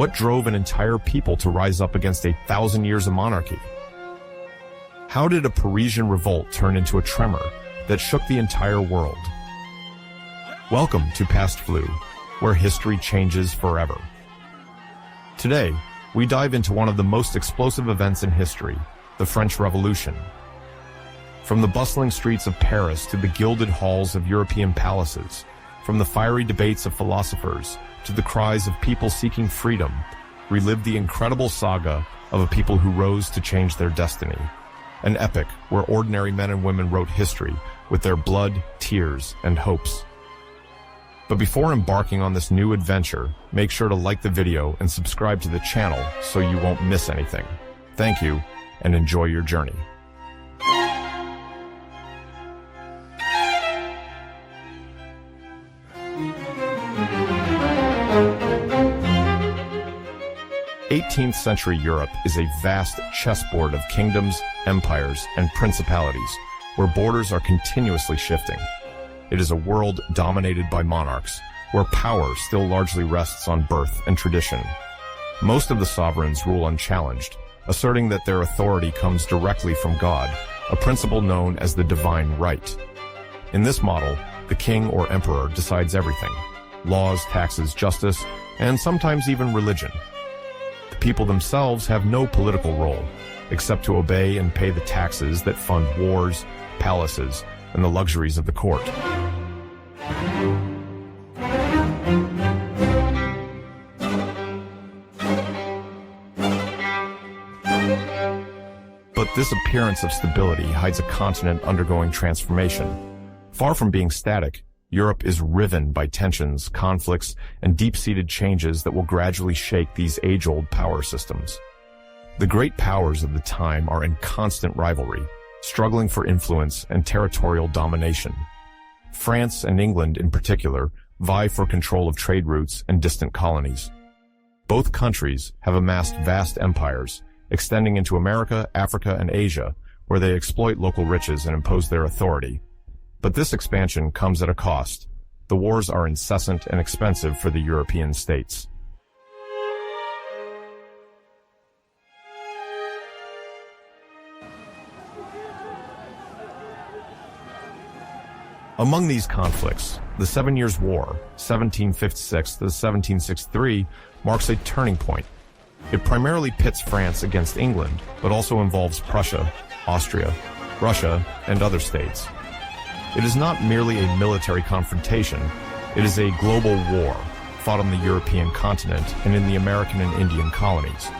What drove an entire people to rise up against 1,000 years of monarchy? How did a Parisian revolt turn into a tremor that shook the entire world? Welcome to Past Flu, where history changes forever. Today, we dive into one of the most explosive events in history, the French Revolution. From the bustling streets of Paris to the gilded halls of European palaces, from the fiery debates of philosophers to the cries of people seeking freedom, relive the incredible saga of a people who rose to change their destiny. An epic where ordinary men and women wrote history with their blood, tears, and hopes. But before embarking on this new adventure, make sure to like the video and subscribe to the channel so you won't miss anything. Thank you, and enjoy your journey. '18th century Europe is a vast chessboard of kingdoms, empires, and principalities, where borders are continuously shifting. It is a world dominated by monarchs, where power still largely rests on birth and tradition. Most of the sovereigns rule unchallenged, asserting that their authority comes directly from God, a principle known as the divine right. In this model, the king or emperor decides everything: laws, taxes, justice, and sometimes even religion. The people themselves have no political role, except to obey and pay the taxes that fund wars, palaces, and the luxuries of the court. But this appearance of stability hides a continent undergoing transformation. Far from being static, Europe is riven by tensions, conflicts, and deep-seated changes that will gradually shake these age-old power systems. The great powers of the time are in constant rivalry, struggling for influence and territorial domination. France and England, in particular, vie for control of trade routes and distant colonies. Both countries have amassed vast empires, extending into America, Africa, and Asia, where they exploit local riches and impose their authority. But this expansion comes at a cost. The wars are incessant and expensive for the European states. Among these conflicts, the 7 Years' War, 1756 to 1763, marks a turning point. It primarily pits France against England, but also involves Prussia, Austria, Russia, and other states. It is not merely a military confrontation, it is a global war, fought on the European continent and in the American and Indian colonies.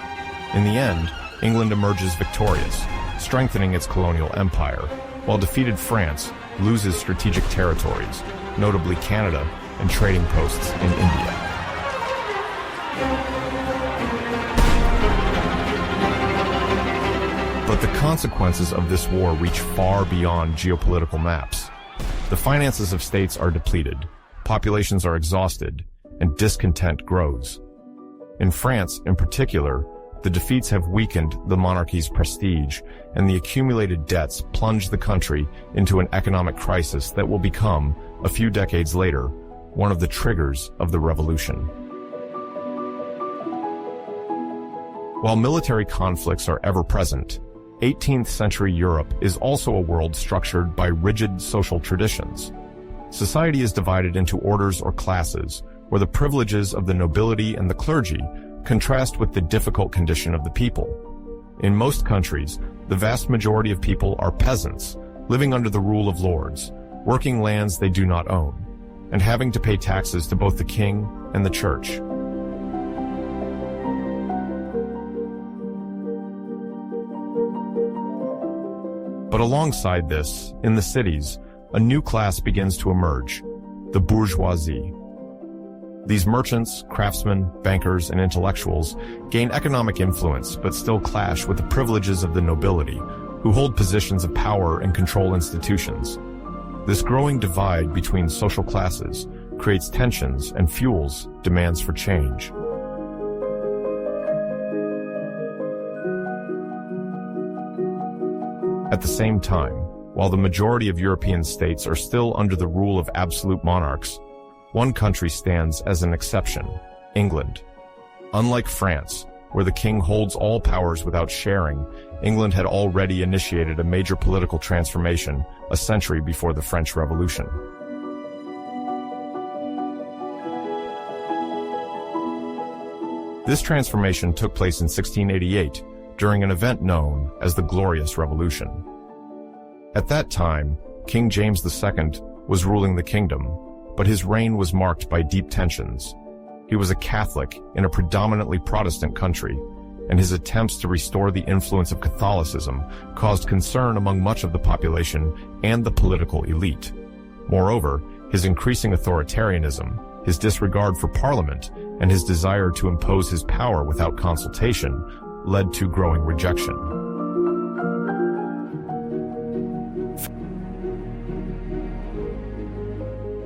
In the end, England emerges victorious, strengthening its colonial empire, while defeated France loses strategic territories, notably Canada, and trading posts in India. But the consequences of this war reach far beyond geopolitical maps. The finances of states are depleted, populations are exhausted, and discontent grows. In France, in particular, the defeats have weakened the monarchy's prestige, and the accumulated debts plunge the country into an economic crisis that will become, a few decades later, one of the triggers of the revolution. While military conflicts are ever present, 18th century Europe is also a world structured by rigid social traditions. Society is divided into orders or classes, where the privileges of the nobility and the clergy contrast with the difficult condition of the people. In most countries, the vast majority of people are peasants, living under the rule of lords, working lands they do not own, and having to pay taxes to both the king and the church. But alongside this, in the cities, a new class begins to emerge, the bourgeoisie. These merchants, craftsmen, bankers, and intellectuals gain economic influence but still clash with the privileges of the nobility, who hold positions of power and control institutions. This growing divide between social classes creates tensions and fuels demands for change. At the same time, while the majority of European states are still under the rule of absolute monarchs, one country stands as an exception: England. Unlike France, where the king holds all powers without sharing, England had already initiated a major political transformation a century before the French Revolution. This transformation took place in 1688 during an event known as the Glorious Revolution. At that time, King James II was ruling the kingdom, but his reign was marked by deep tensions. He was a Catholic in a predominantly Protestant country, and his attempts to restore the influence of Catholicism caused concern among much of the population and the political elite. Moreover, his increasing authoritarianism, his disregard for Parliament, and his desire to impose his power without consultation led to growing rejection.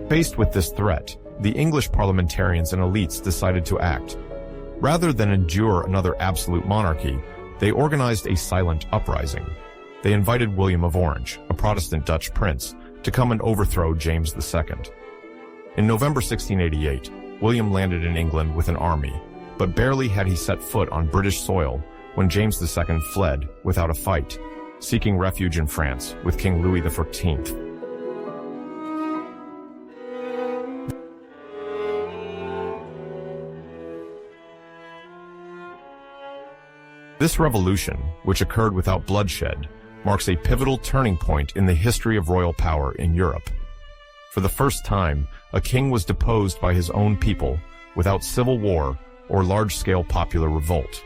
Faced with this threat, the English parliamentarians and elites decided to act. Rather than endure another absolute monarchy, they organized a silent uprising. They invited William of Orange, a Protestant Dutch prince, to come and overthrow James II. In November 1688, William landed in England with an army, but barely had he set foot on British soil when James II fled without a fight, seeking refuge in France with King Louis XIV. This revolution, which occurred without bloodshed, marks a pivotal turning point in the history of royal power in Europe. For the first time, a king was deposed by his own people without civil war or large-scale popular revolt.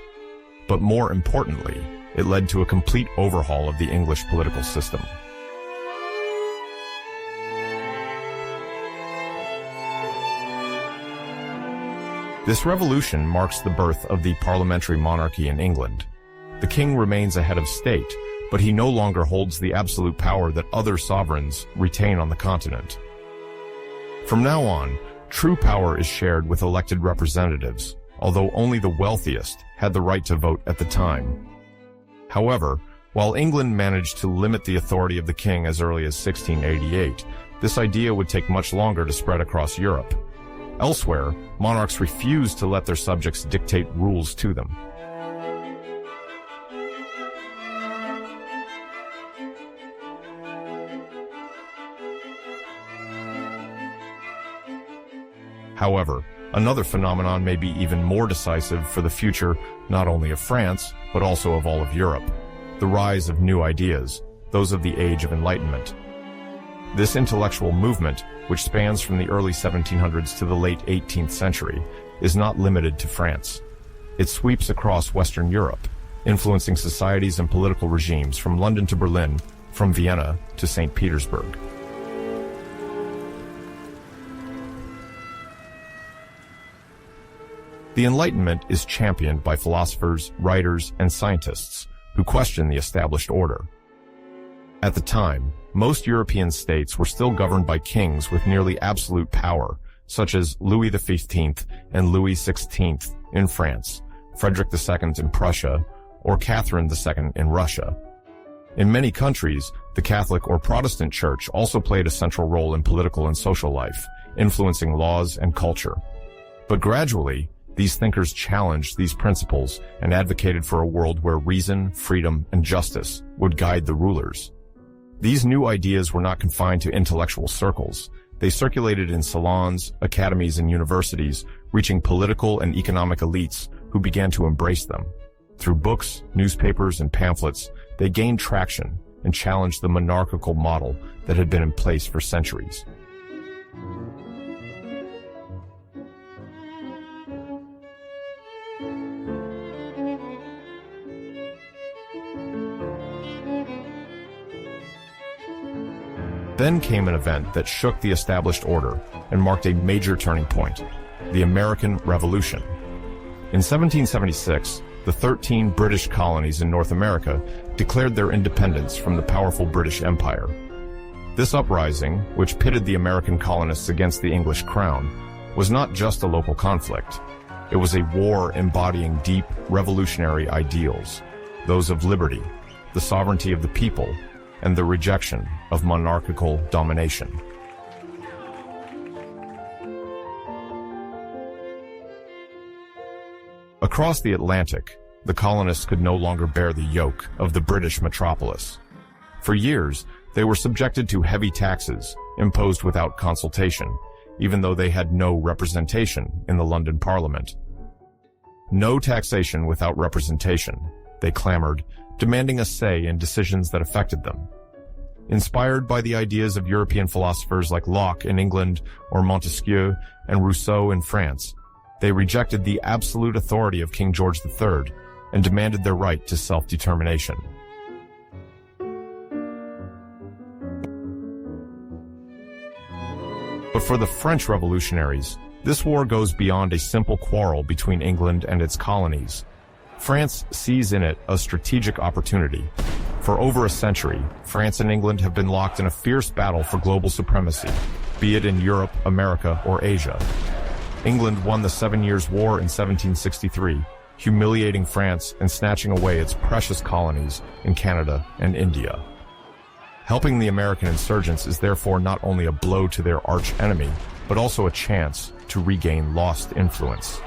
But more importantly, it led to a complete overhaul of the English political system. This revolution marks the birth of the parliamentary monarchy in England. The king remains a head of state, but he no longer holds the absolute power that other sovereigns retain on the continent. From now on, true power is shared with elected representatives, although only the wealthiest had the right to vote at the time. However, while England managed to limit the authority of the king as early as 1688, this idea would take much longer to spread across Europe. Elsewhere, monarchs refused to let their subjects dictate rules to them. However, another phenomenon may be even more decisive for the future not only of France, but also of all of Europe: the rise of new ideas, those of the Age of Enlightenment. This intellectual movement, which spans from the early 1700s to the late 18th century, is not limited to France. It sweeps across Western Europe, influencing societies and political regimes from London to Berlin, from Vienna to St. Petersburg. The Enlightenment is championed by philosophers, writers, and scientists who question the established order. At the time, most European states were still governed by kings with nearly absolute power, such as Louis XV and Louis XVI in France, Frederick II in Prussia, or Catherine II in Russia. In many countries, the Catholic or Protestant Church also played a central role in political and social life, influencing laws and culture. But gradually, these thinkers challenged these principles and advocated for a world where reason, freedom, and justice would guide the rulers. These new ideas were not confined to intellectual circles. They circulated in salons, academies, and universities, reaching political and economic elites who began to embrace them. Through books, newspapers, and pamphlets, they gained traction and challenged the monarchical model that had been in place for centuries. Then came an event that shook the established order and marked a major turning point: the American Revolution. In 1776, the 13 British colonies in North America declared their independence from the powerful British Empire. This uprising, which pitted the American colonists against the English crown, was not just a local conflict. It was a war embodying deep revolutionary ideals, those of liberty, the sovereignty of the people, and the rejection of monarchical domination. Across the Atlantic, the colonists could no longer bear the yoke of the British metropolis. For years, they were subjected to heavy taxes, imposed without consultation, even though they had no representation in the London Parliament. No taxation without representation, they clamored, demanding a say in decisions that affected them. Inspired by the ideas of European philosophers like Locke in England or Montesquieu and Rousseau in France, they rejected the absolute authority of King George III and demanded their right to self-determination. But for the French revolutionaries, this war goes beyond a simple quarrel between England and its colonies. France sees in it a strategic opportunity. For over a century, France and England have been locked in a fierce battle for global supremacy, be it in Europe, America, or Asia. England won the 7 Years' War in 1763, humiliating France and snatching away its precious colonies in Canada and India. Helping the American insurgents is therefore not only a blow to their arch-enemy, but also a chance to regain lost influence.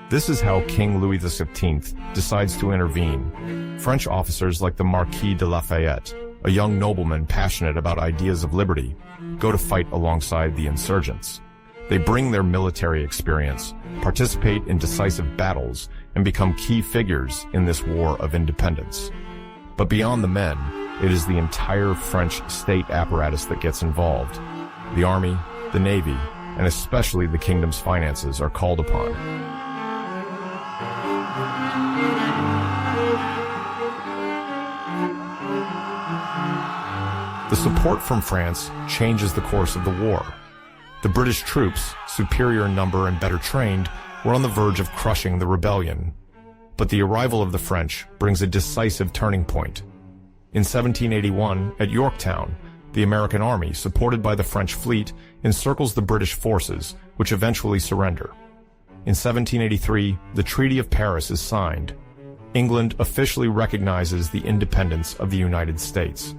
This is how King Louis XVI decides to intervene. French officers like the Marquis de Lafayette, a young nobleman passionate about ideas of liberty, go to fight alongside the insurgents. They bring their military experience, participate in decisive battles, and become key figures in this war of independence. But beyond the men, it is the entire French state apparatus that gets involved. The army, the navy, and especially the kingdom's finances are called upon. The support from France changes the course of the war. The British troops, superior in number and better trained, were on the verge of crushing the rebellion. But the arrival of the French brings a decisive turning point. In 1781, at Yorktown, the American army, supported by the French fleet, encircles the British forces, which eventually surrender. In 1783, the Treaty of Paris is signed. England officially recognizes the independence of the United States.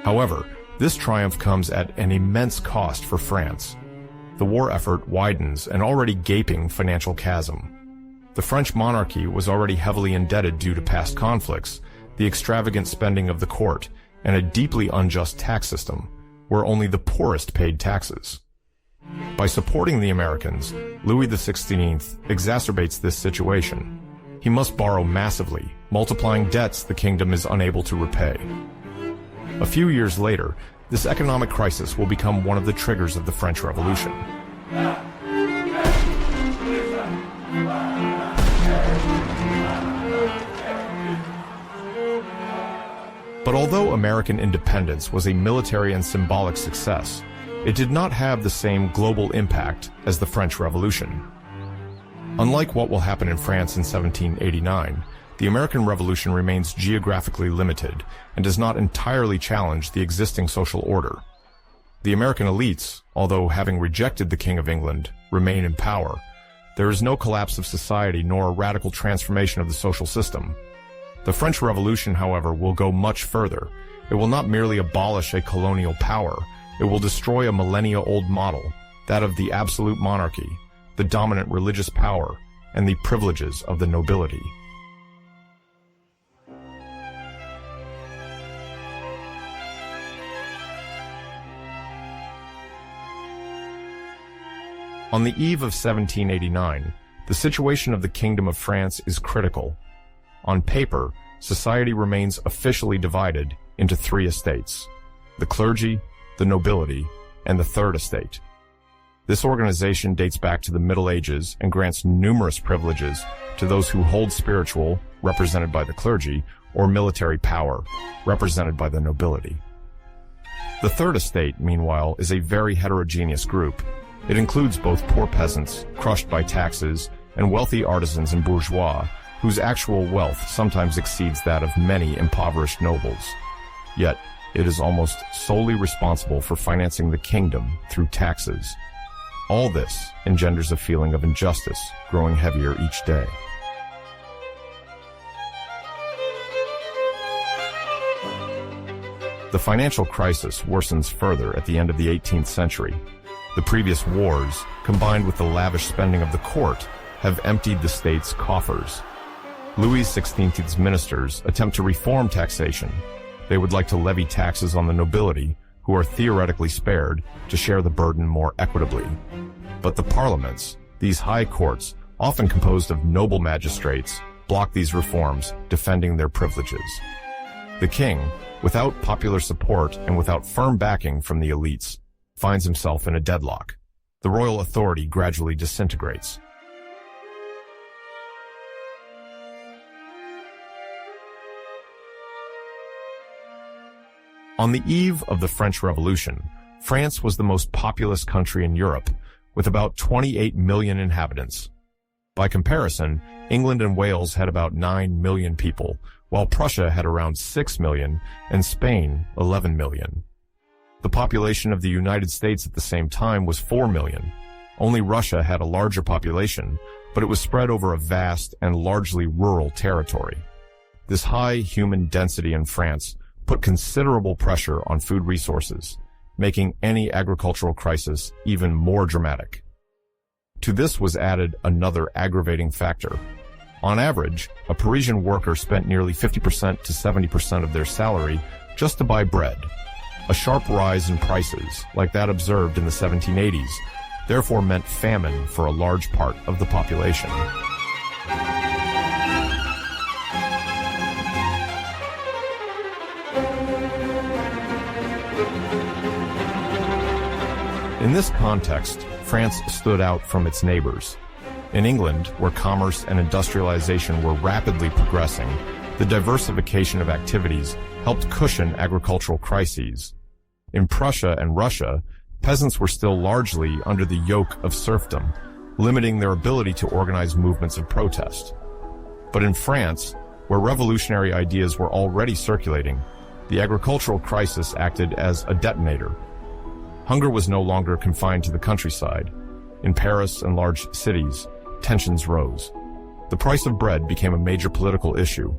However, this triumph comes at an immense cost for France. The war effort widens an already gaping financial chasm. The French monarchy was already heavily indebted due to past conflicts, the extravagant spending of the court, and a deeply unjust tax system, where only the poorest paid taxes. By supporting the Americans, Louis XVI exacerbates this situation. He must borrow massively, multiplying debts the kingdom is unable to repay. A few years later, this economic crisis will become one of the triggers of the French Revolution. But although American independence was a military and symbolic success, it did not have the same global impact as the French Revolution. Unlike what will happen in France in 1789, the American Revolution remains geographically limited and does not entirely challenge the existing social order. The American elites, although having rejected the King of England, remain in power. There is no collapse of society nor a radical transformation of the social system. The French Revolution, however, will go much further. It will not merely abolish a colonial power, it will destroy a millennia-old model, that of the absolute monarchy, the dominant religious power, and the privileges of the nobility. On the eve of 1789, the situation of the Kingdom of France is critical. On paper, society remains officially divided into three estates: the clergy, the nobility, and the Third Estate. This organization dates back to the Middle Ages and grants numerous privileges to those who hold spiritual, represented by the clergy, or military power, represented by the nobility. The Third Estate, meanwhile, is a very heterogeneous group. It includes both poor peasants, crushed by taxes, and wealthy artisans and bourgeois, whose actual wealth sometimes exceeds that of many impoverished nobles. Yet, it is almost solely responsible for financing the kingdom through taxes. All this engenders a feeling of injustice, growing heavier each day. The financial crisis worsens further at the end of the 18th century. The previous wars, combined with the lavish spending of the court, have emptied the state's coffers. Louis XVI's ministers attempt to reform taxation. They would like to levy taxes on the nobility, who are theoretically spared, to share the burden more equitably. But the parliaments, these high courts, often composed of noble magistrates, block these reforms, defending their privileges. The king, without popular support and without firm backing from the elites, finds himself in a deadlock. The royal authority gradually disintegrates. On the eve of the French Revolution, France was the most populous country in Europe, with about 28 million inhabitants. By comparison, England and Wales had about 9 million people, while Prussia had around 6 million and Spain 11 million. The population of the United States at the same time was 4 million. Only Russia had a larger population, but it was spread over a vast and largely rural territory. This high human density in France put considerable pressure on food resources, making any agricultural crisis even more dramatic. To this was added another aggravating factor. On average, a Parisian worker spent nearly 50% to 70% of their salary just to buy bread. A sharp rise in prices, like that observed in the 1780s, therefore meant famine for a large part of the population. In this context, France stood out from its neighbors. In England, where commerce and industrialization were rapidly progressing, the diversification of activities helped cushion agricultural crises. In Prussia and Russia, peasants were still largely under the yoke of serfdom, limiting their ability to organize movements of protest. But in France, where revolutionary ideas were already circulating, the agricultural crisis acted as a detonator. Hunger was no longer confined to the countryside. In Paris and large cities, tensions rose. The price of bread became a major political issue.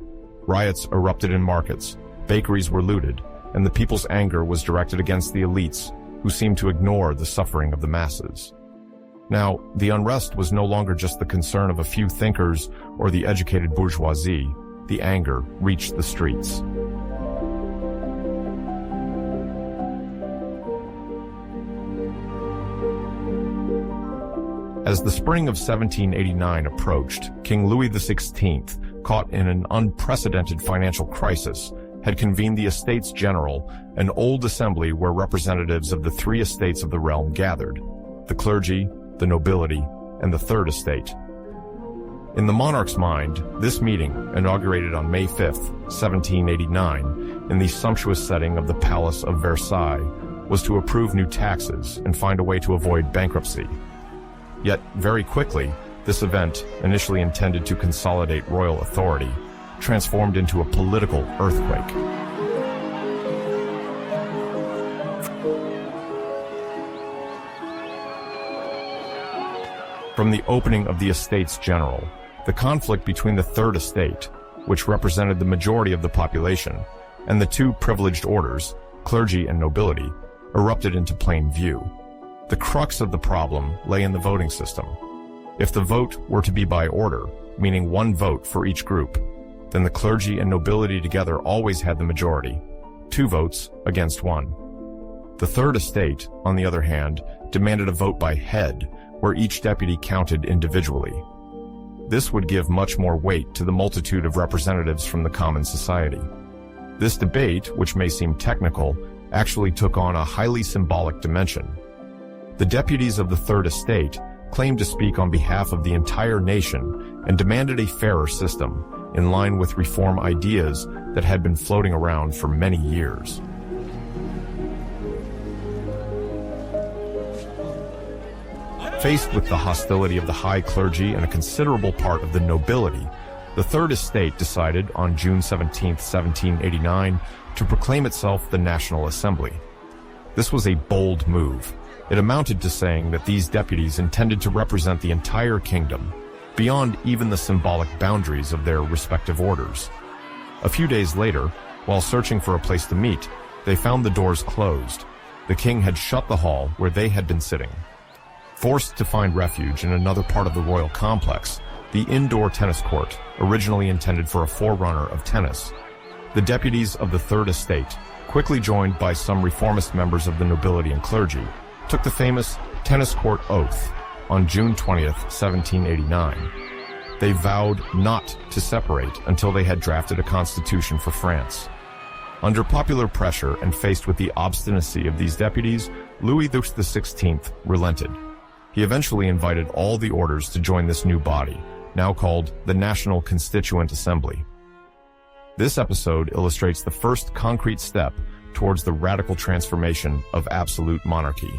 Riots erupted in markets, bakeries were looted, and the people's anger was directed against the elites, who seemed to ignore the suffering of the masses. Now, the unrest was no longer just the concern of a few thinkers or the educated bourgeoisie. The anger reached the streets. As the spring of 1789 approached, King Louis XVI, caught in an unprecedented financial crisis, had convened the Estates General, an old assembly where representatives of the three estates of the realm gathered: the clergy, the nobility, and the Third Estate. In the monarch's mind, this meeting, inaugurated on May 5, 1789, in the sumptuous setting of the Palace of Versailles, was to approve new taxes and find a way to avoid bankruptcy. Yet, very quickly, this event, initially intended to consolidate royal authority, transformed into a political earthquake. From the opening of the Estates General, the conflict between the Third Estate, which represented the majority of the population, and the two privileged orders, clergy and nobility, erupted into plain view. The crux of the problem lay in the voting system. If the vote were to be by order, meaning one vote for each group, then the clergy and nobility together always had the majority, 2 votes against 1. The Third Estate, on the other hand, demanded a vote by head, where each deputy counted individually. This would give much more weight to the multitude of representatives from the common society. This debate, which may seem technical, actually took on a highly symbolic dimension. The deputies of the Third Estate claimed to speak on behalf of the entire nation and demanded a fairer system, in line with reform ideas that had been floating around for many years. Faced with the hostility of the high clergy and a considerable part of the nobility, the Third Estate decided on June 17, 1789, to proclaim itself the National Assembly. This was a bold move. It amounted to saying that these deputies intended to represent the entire kingdom, beyond even the symbolic boundaries of their respective orders. A few days later, while searching for a place to meet, they found the doors closed. The king had shut the hall where they had been sitting. Forced to find refuge in another part of the royal complex, the indoor tennis court, originally intended for a forerunner of tennis, the deputies of the Third Estate, quickly joined by some reformist members of the nobility and clergy, took the famous tennis court oath on June 20th, 1789. They vowed not to separate until they had drafted a constitution for France. Under popular pressure and faced with the obstinacy of these deputies, Louis XVI relented. He eventually invited all the orders to join this new body, now called the National Constituent Assembly. This episode illustrates the first concrete step towards the radical transformation of absolute monarchy.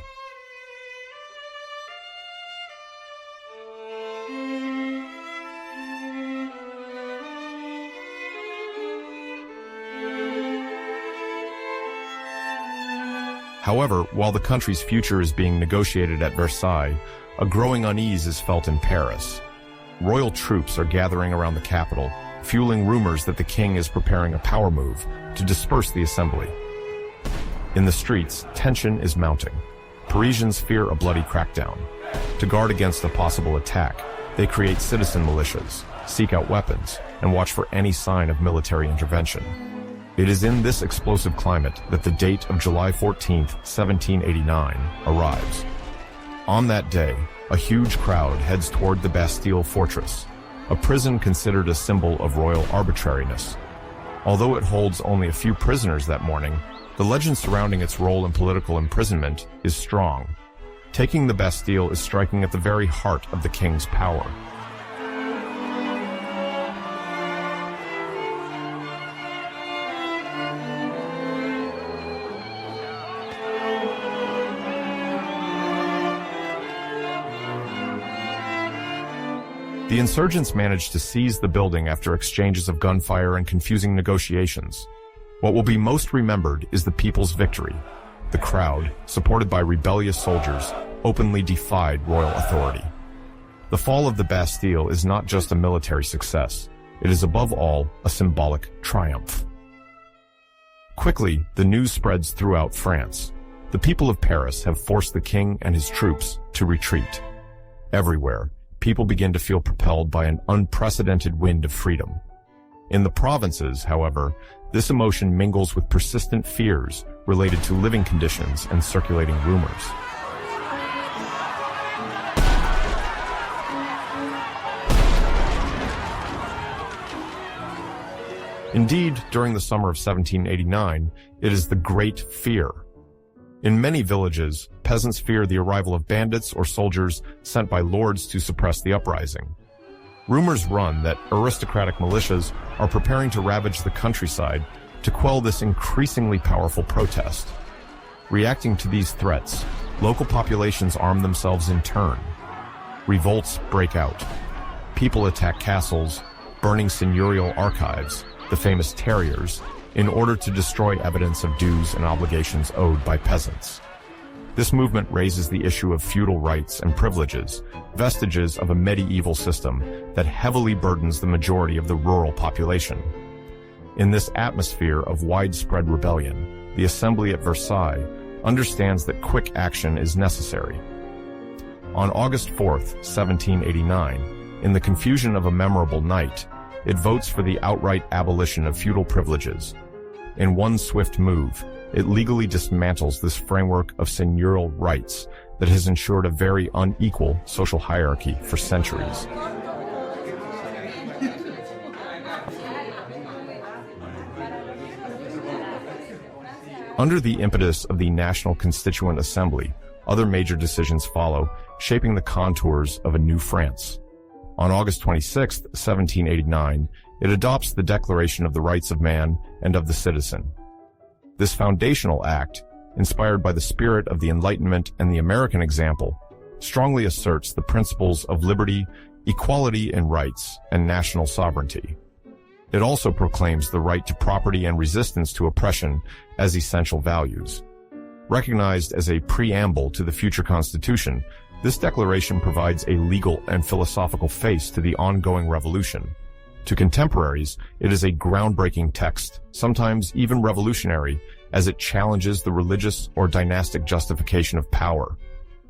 However, while the country's future is being negotiated at Versailles, a growing unease is felt in Paris. Royal troops are gathering around the capital, fueling rumors that the king is preparing a power move to disperse the assembly. In the streets, tension is mounting. Parisians fear a bloody crackdown. To guard against a possible attack, they create citizen militias, seek out weapons, and watch for any sign of military intervention. It is in this explosive climate that the date of July 14, 1789, arrives. On that day, a huge crowd heads toward the Bastille fortress, a prison considered a symbol of royal arbitrariness. Although it holds only a few prisoners that morning, the legend surrounding its role in political imprisonment is strong. Taking the Bastille is striking at the very heart of the king's power. The insurgents managed to seize the building after exchanges of gunfire and confusing negotiations. What will be most remembered is the people's victory. The crowd, supported by rebellious soldiers, openly defied royal authority. The fall of the Bastille is not just a military success. It is above all a symbolic triumph. Quickly, the news spreads throughout France. The people of Paris have forced the king and his troops to retreat. Everywhere, people begin to feel propelled by an unprecedented wind of freedom. In the provinces, however, this emotion mingles with persistent fears related to living conditions and circulating rumors. Indeed, during the summer of 1789, it is the Great Fear. In many villages, peasants fear the arrival of bandits or soldiers sent by lords to suppress the uprising. Rumors run that aristocratic militias are preparing to ravage the countryside to quell this increasingly powerful protest. Reacting to these threats, local populations arm themselves in turn. Revolts break out. People attack castles, burning seigneurial archives, the famous terriers, in order to destroy evidence of dues and obligations owed by peasants. This movement raises the issue of feudal rights and privileges, vestiges of a medieval system that heavily burdens the majority of the rural population. In this atmosphere of widespread rebellion, the Assembly at Versailles understands that quick action is necessary. On August 4th, 1789, in the confusion of a memorable night, it votes for the outright abolition of feudal privileges. In one swift move, it legally dismantles this framework of seigneurial rights that has ensured a very unequal social hierarchy for centuries. Under the impetus of the National Constituent Assembly, other major decisions follow, shaping the contours of a new France. On August 26, 1789, it adopts the Declaration of the Rights of Man and of the Citizen. This foundational act, inspired by the spirit of the Enlightenment and the American example, strongly asserts the principles of liberty, equality in rights, and national sovereignty. It also proclaims the right to property and resistance to oppression as essential values. Recognized as a preamble to the future constitution, this declaration provides a legal and philosophical face to the ongoing revolution. To contemporaries, it is a groundbreaking text, sometimes even revolutionary, as it challenges the religious or dynastic justification of power.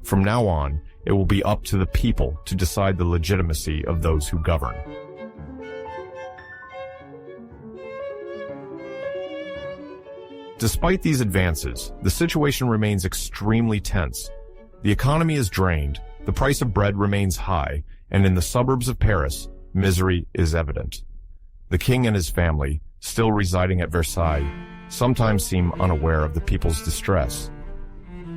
From now on, it will be up to the people to decide the legitimacy of those who govern. Despite these advances, the situation remains extremely tense. The economy is drained, the price of bread remains high, and in the suburbs of Paris, misery is evident. The king and his family, still residing at Versailles, sometimes seem unaware of the people's distress.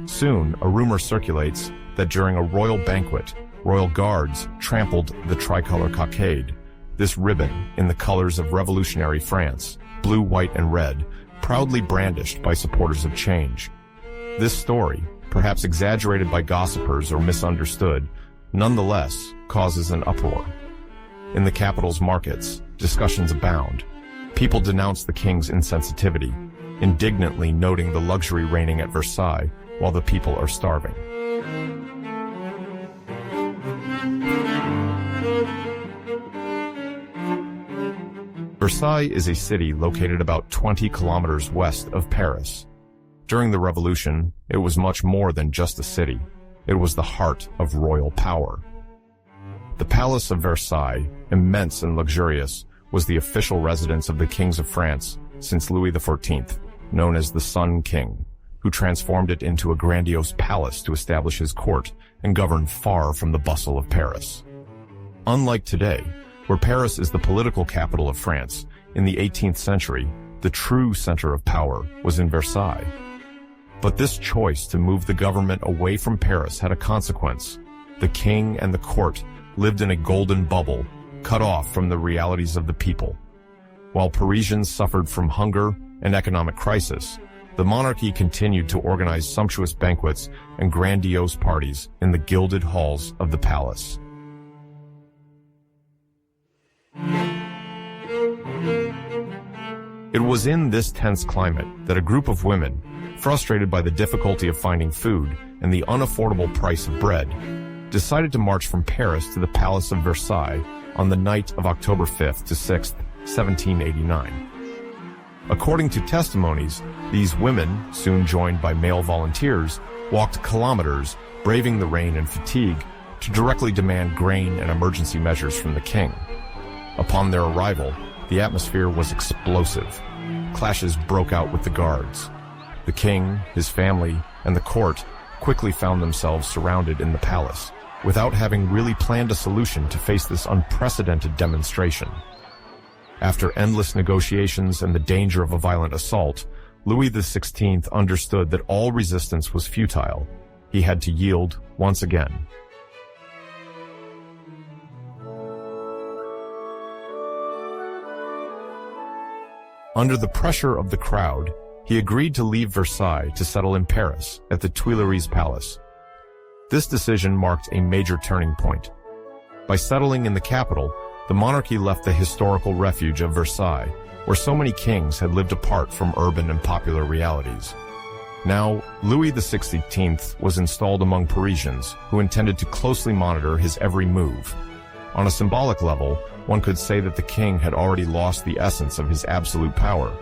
Soon, a rumor circulates that during a royal banquet, royal guards trampled the tricolor cockade, this ribbon in the colors of revolutionary France, blue, white, and red, proudly brandished by supporters of change. This story, perhaps exaggerated by gossipers or misunderstood, nonetheless causes an uproar. In the capital's markets, discussions abound. People denounce the king's insensitivity, indignantly noting the luxury reigning at Versailles while the people are starving. Versailles is a city located about 20 kilometers west of Paris. During the Revolution, it was much more than just a city. It was the heart of royal power. The Palace of Versailles, immense and luxurious, was the official residence of the kings of France since Louis XIV, known as the Sun King, who transformed it into a grandiose palace to establish his court and govern far from the bustle of Paris. Unlike today, where Paris is the political capital of France, in the 18th century, the true center of power was in Versailles. But this choice to move the government away from Paris had a consequence. The king and the court lived in a golden bubble, cut off from the realities of the people. While Parisians suffered from hunger and economic crisis, the monarchy continued to organize sumptuous banquets and grandiose parties in the gilded halls of the palace. It was in this tense climate that a group of women, frustrated by the difficulty of finding food and the unaffordable price of bread, decided to march from Paris to the Palace of Versailles on the night of October 5th to 6th, 1789. According to testimonies, these women, soon joined by male volunteers, walked kilometers, braving the rain and fatigue, to directly demand grain and emergency measures from the king. Upon their arrival, the atmosphere was explosive. Clashes broke out with the guards. The king, his family, and the court quickly found themselves surrounded in the palace, without having really planned a solution to face this unprecedented demonstration. After endless negotiations and the danger of a violent assault, Louis XVI understood that all resistance was futile. He had to yield once again. Under the pressure of the crowd, he agreed to leave Versailles to settle in Paris at the Tuileries Palace. This decision marked a major turning point. By settling in the capital, the monarchy left the historical refuge of Versailles, where so many kings had lived apart from urban and popular realities. Now, Louis XVI was installed among Parisians who intended to closely monitor his every move. On a symbolic level, one could say that the king had already lost the essence of his absolute power.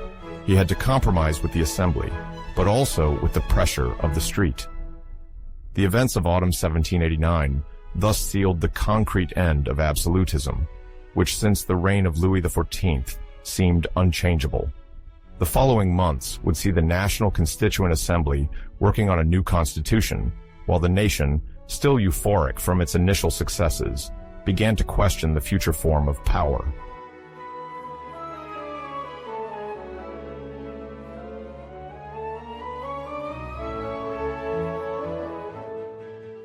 He had to compromise with the assembly, but also with the pressure of the street. The events of autumn 1789 thus sealed the concrete end of absolutism, which since the reign of Louis XIV seemed unchangeable. The following months would see the National Constituent Assembly working on a new constitution, while the nation, still euphoric from its initial successes, began to question the future form of power.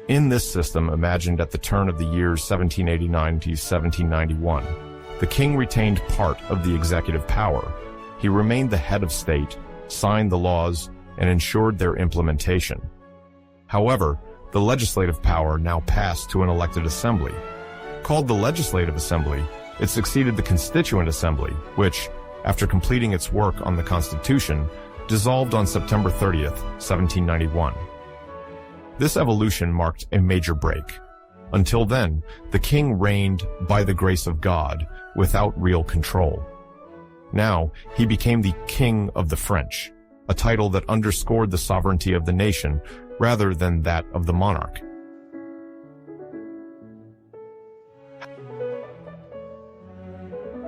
In this system, imagined at the turn of the years 1789 to 1791, the king retained part of the executive power. He remained the head of state, signed the laws, and ensured their implementation. However, the legislative power now passed to an elected assembly. Called the Legislative Assembly, it succeeded the Constituent Assembly, which, after completing its work on the Constitution, dissolved on September 30th, 1791. This evolution marked a major break. Until then, the king reigned by the grace of God, without real control. Now, he became the King of the French, a title that underscored the sovereignty of the nation rather than that of the monarch.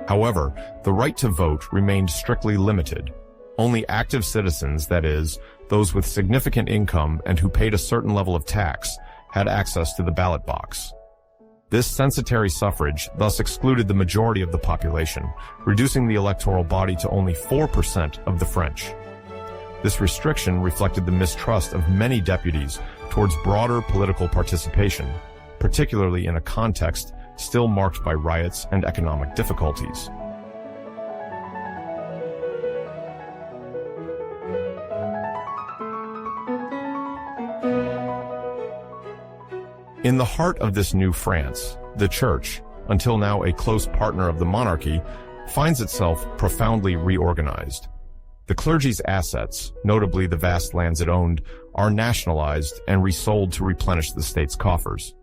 However, the right to vote remained strictly limited. Only active citizens, that is, those with significant income and who paid a certain level of tax, had access to the ballot box. This censitary suffrage thus excluded the majority of the population, reducing the electoral body to only 4% of the French. This restriction reflected the mistrust of many deputies towards broader political participation, particularly in a context still marked by riots and economic difficulties. In the heart of this new France, the Church, until now a close partner of the monarchy, finds itself profoundly reorganized. The clergy's assets, notably the vast lands it owned, are nationalized and resold to replenish the state's coffers.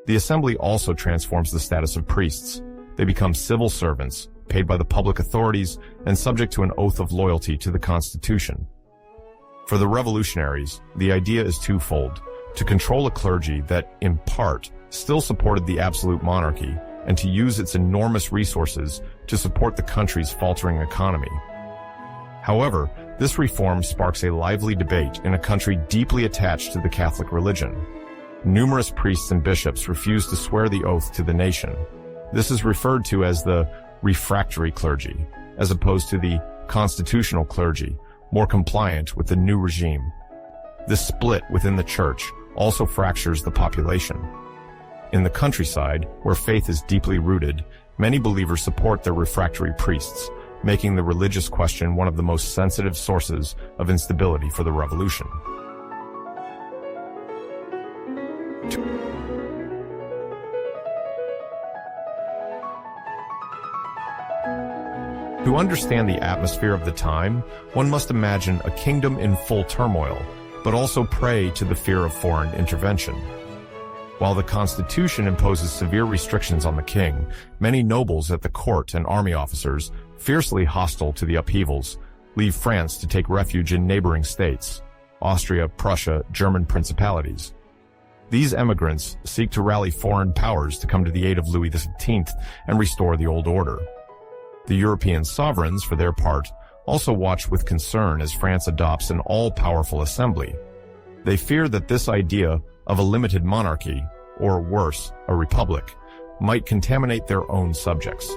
The assembly also transforms the status of priests. They become civil servants, paid by the public authorities and subject to an oath of loyalty to the Constitution. For the revolutionaries, the idea is twofold: to control a clergy that, in part, still supported the absolute monarchy, and to use its enormous resources to support the country's faltering economy. However, this reform sparks a lively debate in a country deeply attached to the Catholic religion. Numerous priests and bishops refuse to swear the oath to the nation. This is referred to as the refractory clergy, as opposed to the constitutional clergy, more compliant with the new regime. This split within the church also fractures the population. In the countryside, where faith is deeply rooted, many believers support their refractory priests, making the religious question one of the most sensitive sources of instability for the revolution. To understand the atmosphere of the time, one must imagine a kingdom in full turmoil, but also prey to the fear of foreign intervention. While the Constitution imposes severe restrictions on the king, many nobles at the court and army officers, fiercely hostile to the upheavals, leave France to take refuge in neighboring states: Austria, Prussia, German principalities. These emigrants seek to rally foreign powers to come to the aid of Louis XVI and restore the old order. The European sovereigns, for their part, also watch with concern as France adopts an all-powerful assembly. They fear that this idea of a limited monarchy, or worse, a republic, might contaminate their own subjects.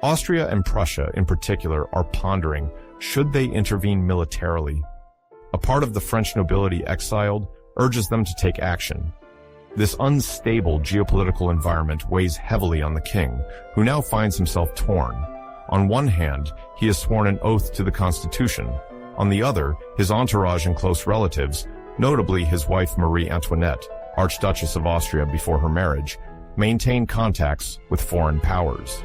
Austria and Prussia, in particular, are pondering, should they intervene militarily? A part of the French nobility exiled urges them to take action. This unstable geopolitical environment weighs heavily on the king, who now finds himself torn. On one hand, he has sworn an oath to the Constitution. On the other, his entourage and close relatives, notably his wife Marie Antoinette, Archduchess of Austria before her marriage, maintain contacts with foreign powers.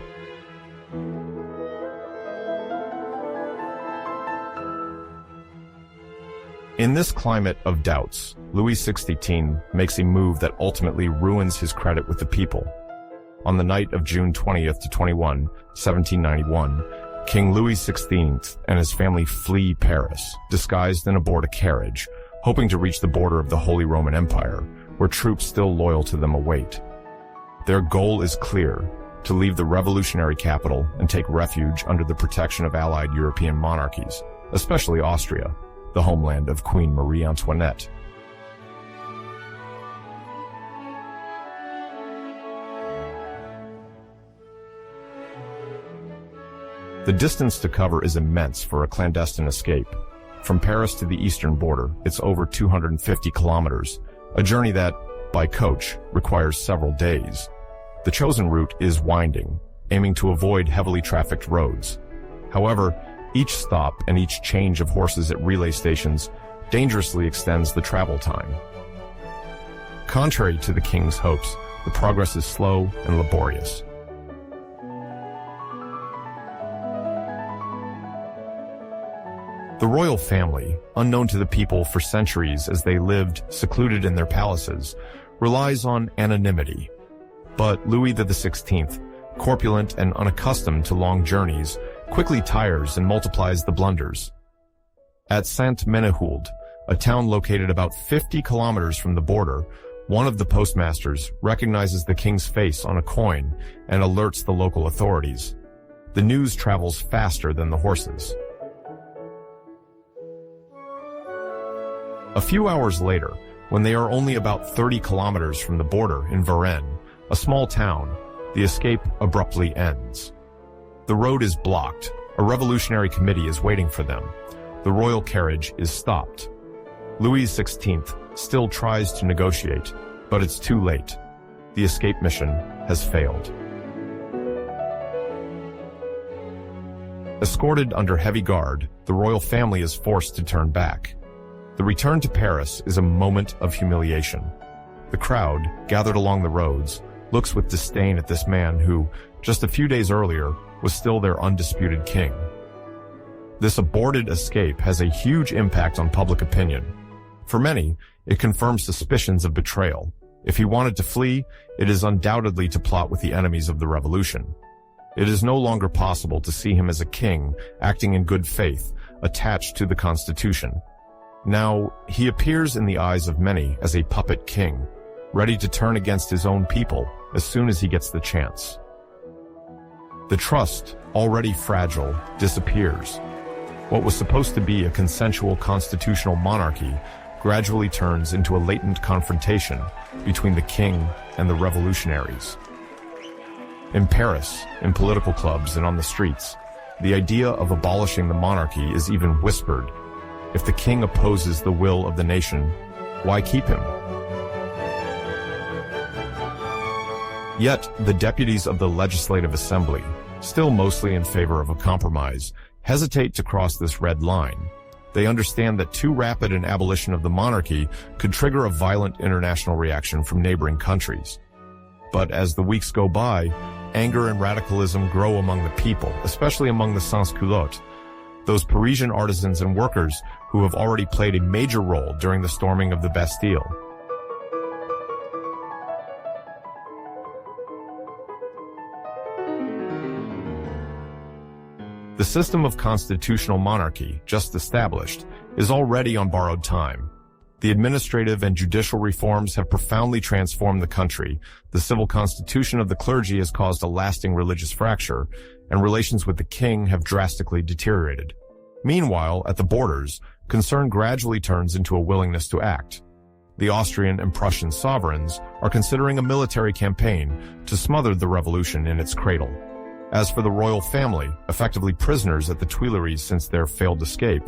In this climate of doubts, Louis XVI makes a move that ultimately ruins his credit with the people. On the night of June 20th to 21, 1791, King Louis XVI and his family flee Paris, disguised and aboard a carriage, hoping to reach the border of the Holy Roman Empire, where troops still loyal to them await. Their goal is clear: to leave the revolutionary capital and take refuge under the protection of allied European monarchies, especially Austria, the homeland of Queen Marie Antoinette. The distance to cover is immense for a clandestine escape. From Paris to the eastern border, it's over 250 kilometers, a journey that, by coach, requires several days. The chosen route is winding, aiming to avoid heavily trafficked roads. However, each stop and each change of horses at relay stations dangerously extends the travel time. Contrary to the king's hopes, the progress is slow and laborious. The royal family, unknown to the people for centuries as they lived secluded in their palaces, relies on anonymity. But Louis XVI, corpulent and unaccustomed to long journeys, quickly tires and multiplies the blunders. At Saint-Menehould, a town located about 50 kilometers from the border, one of the postmasters recognizes the king's face on a coin and alerts the local authorities. The news travels faster than the horses. A few hours later, when they are only about 30 kilometers from the border in Varennes, a small town, the escape abruptly ends. The road is blocked. A revolutionary committee is waiting for them. The royal carriage is stopped. Louis XVI still tries to negotiate, but it's too late. The escape mission has failed. Escorted under heavy guard, the royal family is forced to turn back. The return to Paris is a moment of humiliation. The crowd, gathered along the roads, looks with disdain at this man who, just a few days earlier, was still their undisputed king. This aborted escape has a huge impact on public opinion. For many, it confirms suspicions of betrayal. If he wanted to flee, it is undoubtedly to plot with the enemies of the revolution. It is no longer possible to see him as a king, acting in good faith, attached to the constitution. Now, he appears in the eyes of many as a puppet king, ready to turn against his own people as soon as he gets the chance. The trust, already fragile, disappears. What was supposed to be a consensual constitutional monarchy gradually turns into a latent confrontation between the king and the revolutionaries. In Paris, in political clubs and on the streets, the idea of abolishing the monarchy is even whispered. If the king opposes the will of the nation, why keep him? Yet, the deputies of the Legislative Assembly, still mostly in favor of a compromise, hesitate to cross this red line. They understand that too rapid an abolition of the monarchy could trigger a violent international reaction from neighboring countries. But as the weeks go by, anger and radicalism grow among the people, especially among the sans-culottes, those Parisian artisans and workers who have already played a major role during the storming of the Bastille. The system of constitutional monarchy, just established, is already on borrowed time. The administrative and judicial reforms have profoundly transformed the country. The civil constitution of the clergy has caused a lasting religious fracture, and relations with the king have drastically deteriorated. Meanwhile, at the borders, concern gradually turns into a willingness to act. The Austrian and Prussian sovereigns are considering a military campaign to smother the revolution in its cradle. As for the royal family, effectively prisoners at the Tuileries since their failed escape,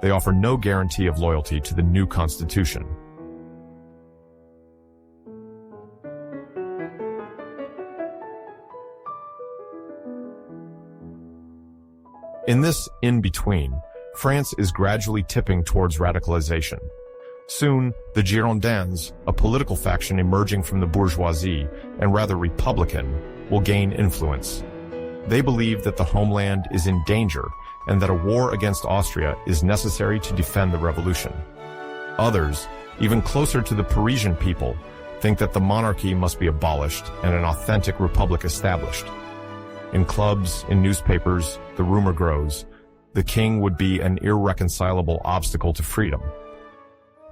they offer no guarantee of loyalty to the new constitution. In this in-between, France is gradually tipping towards radicalization. Soon, the Girondins, a political faction emerging from the bourgeoisie and rather republican, will gain influence. They believe that the homeland is in danger and that a war against Austria is necessary to defend the revolution. Others, even closer to the Parisian people, think that the monarchy must be abolished and an authentic republic established. In clubs, in newspapers, the rumor grows, the king would be an irreconcilable obstacle to freedom.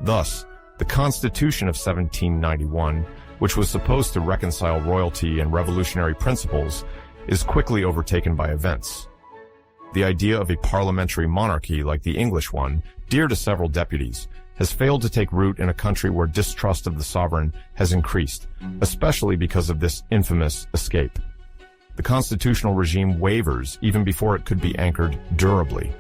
Thus, the Constitution of 1791, which was supposed to reconcile royalty and revolutionary principles, is quickly overtaken by events. The idea of a parliamentary monarchy like the English one, dear to several deputies, has failed to take root in a country where distrust of the sovereign has increased, especially because of this infamous escape. The constitutional regime wavers even before it could be anchored durably.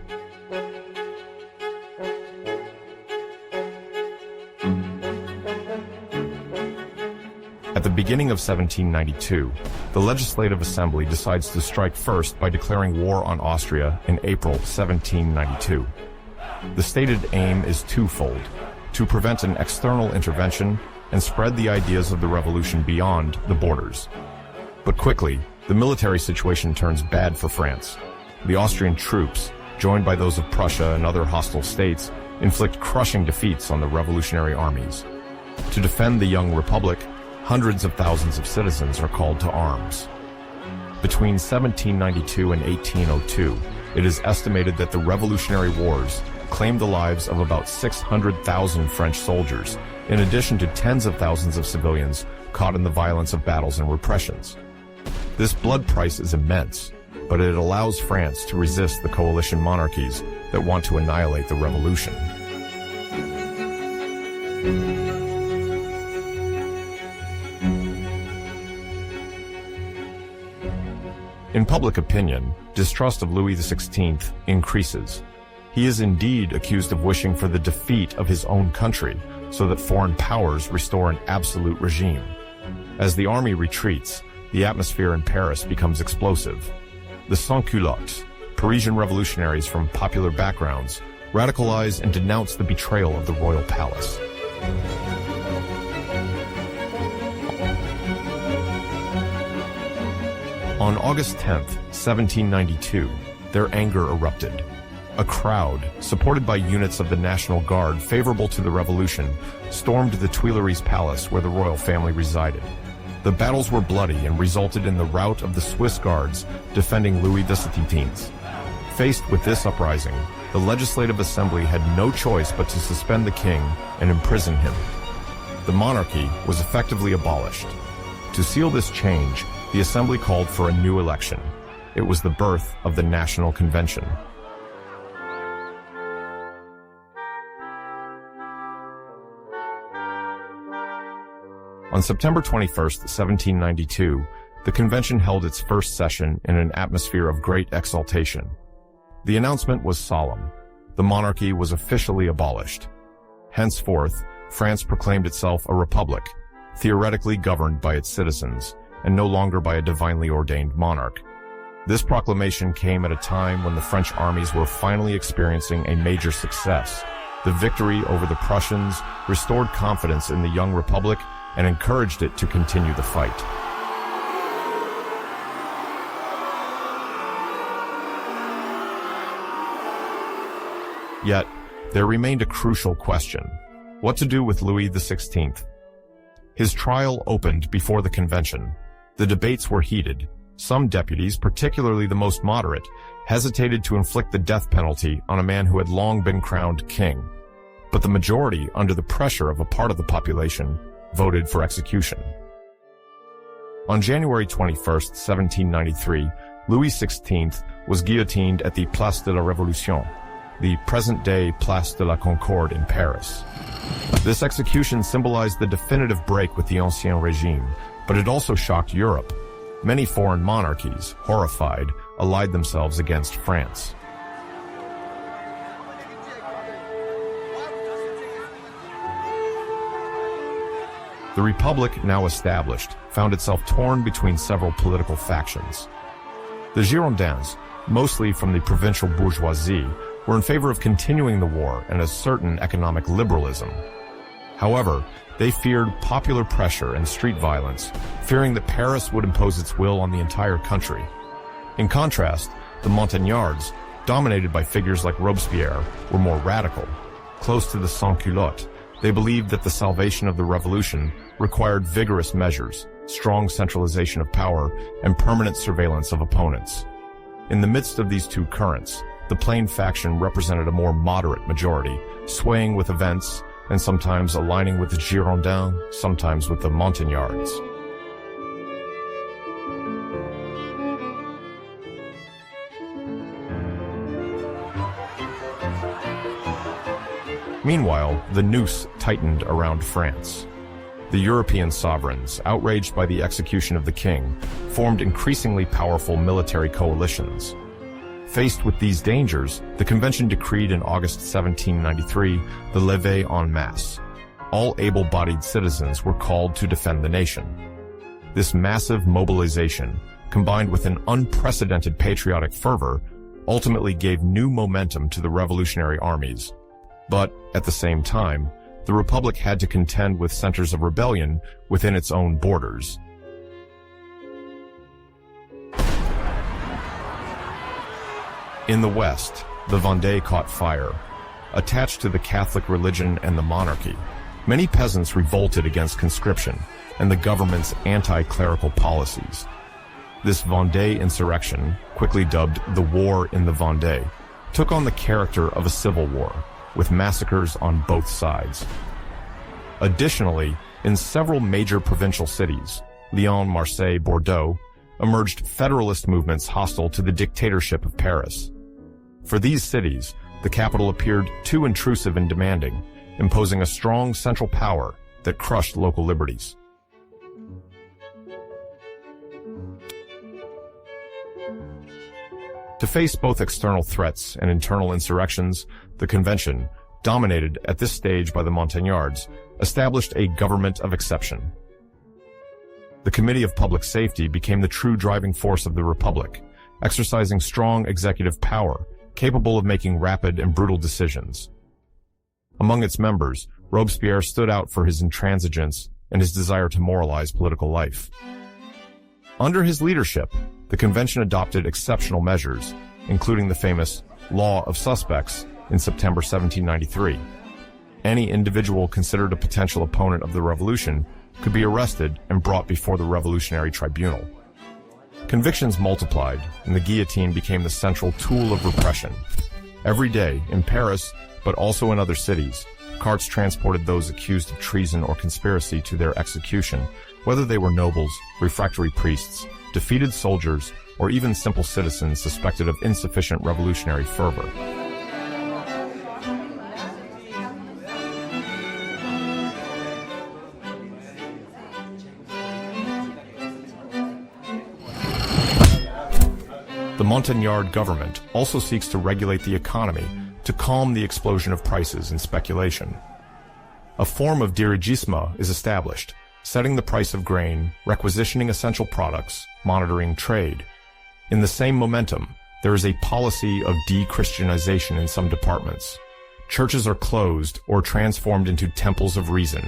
At the beginning of 1792, the Legislative Assembly decides to strike first by declaring war on Austria in April 1792. The stated aim is twofold: to prevent an external intervention and spread the ideas of the revolution beyond the borders. But quickly, the military situation turns bad for France. The Austrian troops, joined by those of Prussia and other hostile states, inflict crushing defeats on the revolutionary armies. To defend the young republic, hundreds of thousands of citizens are called to arms. Between 1792 and 1802, it is estimated that the Revolutionary Wars claimed the lives of about 600,000 French soldiers, in addition to tens of thousands of civilians caught in the violence of battles and repressions. This blood price is immense, but it allows France to resist the coalition monarchies that want to annihilate the revolution. In public opinion, distrust of Louis XVI increases. He is indeed accused of wishing for the defeat of his own country so that foreign powers restore an absolute regime. As the army retreats, the atmosphere in Paris becomes explosive. The sans-culottes, Parisian revolutionaries from popular backgrounds, radicalize and denounce the betrayal of the royal palace. On August 10, 1792, their anger erupted. A crowd, supported by units of the National Guard favorable to the revolution, stormed the Tuileries Palace where the royal family resided. The battles were bloody and resulted in the rout of the Swiss Guards defending Louis XVI. Faced with this uprising, the Legislative Assembly had no choice but to suspend the king and imprison him. The monarchy was effectively abolished. To seal this change, the Assembly called for a new election. It was the birth of the National Convention. On September 21, 1792, the convention held its first session in an atmosphere of great exaltation. The announcement was solemn. The monarchy was officially abolished. Henceforth, France proclaimed itself a republic, theoretically governed by its citizens, and no longer by a divinely ordained monarch. This proclamation came at a time when the French armies were finally experiencing a major success. The victory over the Prussians restored confidence in the young republic and encouraged it to continue the fight. Yet, there remained a crucial question: what to do with Louis XVI? His trial opened before the convention. The debates were heated. Some deputies, particularly the most moderate, hesitated to inflict the death penalty on a man who had long been crowned king. But the majority, under the pressure of a part of the population, voted for execution. On January 21, 1793, Louis XVI was guillotined at the Place de la Révolution, the present-day Place de la Concorde in Paris. This execution symbolized the definitive break with the Ancien Régime, but it also shocked Europe. Many foreign monarchies, horrified, allied themselves against France. The republic, now established, found itself torn between several political factions. The Girondins, mostly from the provincial bourgeoisie, were in favor of continuing the war and a certain economic liberalism. However, they feared popular pressure and street violence, fearing that Paris would impose its will on the entire country. In contrast, the Montagnards, dominated by figures like Robespierre, were more radical. Close to the sans-culottes, they believed that the salvation of the revolution required vigorous measures, strong centralization of power, and permanent surveillance of opponents. In the midst of these two currents, the Plain faction represented a more moderate majority, swaying with events and sometimes aligning with the Girondins, sometimes with the Montagnards. Meanwhile, the noose tightened around France. The European sovereigns, outraged by the execution of the king, formed increasingly powerful military coalitions. Faced with these dangers, the convention decreed in August 1793 the levée en masse. All able-bodied citizens were called to defend the nation. This massive mobilization, combined with an unprecedented patriotic fervor, ultimately gave new momentum to the revolutionary armies. But, at the same time, the Republic had to contend with centers of rebellion within its own borders. In the West, the Vendée caught fire. Attached to the Catholic religion and the monarchy, many peasants revolted against conscription and the government's anti-clerical policies. This Vendée insurrection, quickly dubbed the War in the Vendée, took on the character of a civil war, with massacres on both sides. Additionally, in several major provincial cities, Lyon, Marseille, Bordeaux, emerged federalist movements hostile to the dictatorship of Paris. For these cities, the capital appeared too intrusive and demanding, imposing a strong central power that crushed local liberties. To face both external threats and internal insurrections, the Convention, dominated at this stage by the Montagnards, established a government of exception. The Committee of Public Safety became the true driving force of the Republic, exercising strong executive power, capable of making rapid and brutal decisions. Among its members, Robespierre stood out for his intransigence and his desire to moralize political life. Under his leadership, the Convention adopted exceptional measures, including the famous Law of Suspects in September 1793. Any individual considered a potential opponent of the revolution could be arrested and brought before the Revolutionary Tribunal. Convictions multiplied, and the guillotine became the central tool of repression. Every day, in Paris, but also in other cities, carts transported those accused of treason or conspiracy to their execution, whether they were nobles, refractory priests, defeated soldiers, or even simple citizens suspected of insufficient revolutionary fervor. The Montagnard government also seeks to regulate the economy to calm the explosion of prices and speculation. A form of dirigisme is established, setting the price of grain, requisitioning essential products, monitoring trade. In the same momentum, there is a policy of de-Christianization in some departments. Churches are closed or transformed into temples of reason,